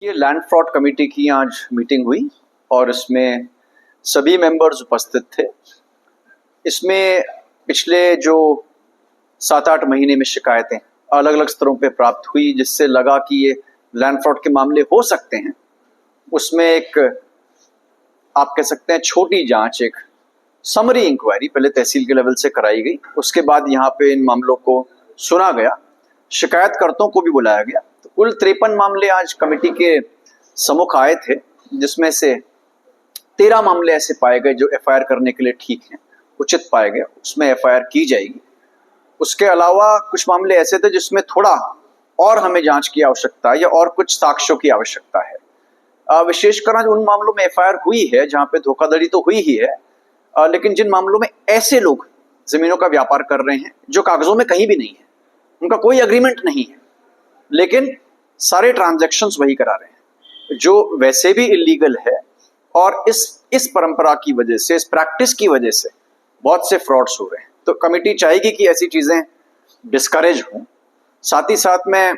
ये land fraud committee की आज मीटिंग हुई और इसमें सभी मेंबर्स उपस्थित थे। इसमें पिछले जो 7-8 महीने में शिकायतें अलग अलग स्तरों पे प्राप्त हुई, जिससे लगा कि ये लैंड फ्रॉड के मामले हो सकते हैं। उसमें एक आप कह सकते हैं छोटी जांच, एक समरी इंक्वायरी पहले तहसील के लेवल से कराई गई। उसके बाद यहाँ पे इन मामलों को सुना गया, शिकायतकर्ताओं को भी बुलाया गया। तो कुल 53 मामले आज कमेटी के सम्मुख आए थे, जिसमें से 13 मामले ऐसे पाए गए जो एफआईआर करने के लिए ठीक हैं, उचित पाए गए, उसमें एफआईआर की जाएगी। उसके अलावा कुछ मामले ऐसे थे जिसमें थोड़ा और हमें जांच की आवश्यकता है या और कुछ साक्ष्यों की आवश्यकता है। विशेषकर आज उन मामलों में एफआईआर हुई है जहां पे धोखाधड़ी तो हुई ही है, लेकिन जिन मामलों में ऐसे लोग जमीनों का व्यापार कर रहे हैं जो कागजों में कहीं भी नहीं है, उनका कोई एग्रीमेंट नहीं है, लेकिन सारे ट्रांजैक्शंस वही करा रहे हैं जो वैसे भी इलीगल है। और इस परंपरा की वजह से, इस प्रैक्टिस की वजह से बहुत से फ्रॉड्स हो रहे हैं। तो कमेटी चाहेगी कि ऐसी चीजें डिस्करेज हों। साथ ही साथ मैं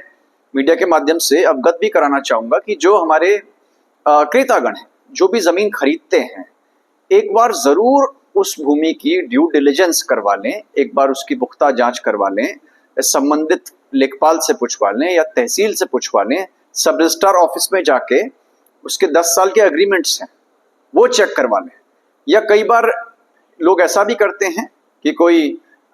मीडिया के माध्यम से अवगत भी कराना चाहूंगा कि जो हमारे क्रेतागण हैं, जो भी जमीन खरीदते हैं, एक बार जरूर उस भूमि की ड्यू डिलिजेंस करवा लें, एक बार उसकी पुख्ता जांच करवा लें, संबंधित लेखपाल से पूछवा लें या तहसील से पूछवा लें, सब रजिस्ट्रार ऑफिस में जाके उसके 10 साल के एग्रीमेंट्स हैं वो चेक करवा लें। या कई बार लोग ऐसा भी करते हैं कि कोई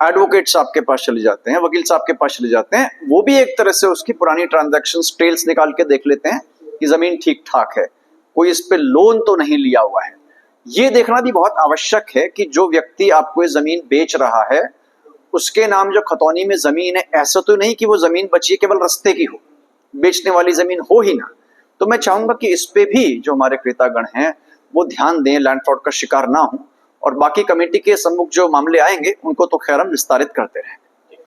एडवोकेट साहब के पास चले जाते हैं, वकील साहब के पास चले जाते हैं, वो भी एक तरह से उसकी पुरानी ट्रांजैक्शन डिटेल्स निकाल के देख लेते हैं कि जमीन ठीक ठाक है, कोई इस पे लोन तो नहीं लिया हुआ है। ये देखना भी बहुत आवश्यक है कि जो व्यक्ति आपको ये जमीन बेच रहा है, उसके नाम जो खतौनी में जमीन है, ऐसा तो नहीं कि वो जमीन बची है केवल रस्ते की हो, बेचने वाली जमीन हो ही ना। तो मैं चाहूंगा कि इस पे भी जो हमारे क्रेतागण हैं वो ध्यान दें, लैंड फ्रॉड का शिकार ना हो। और बाकी कमेटी के सम्मुख जो मामले आएंगे उनको तो खैर हम विस्तारित करते रहें।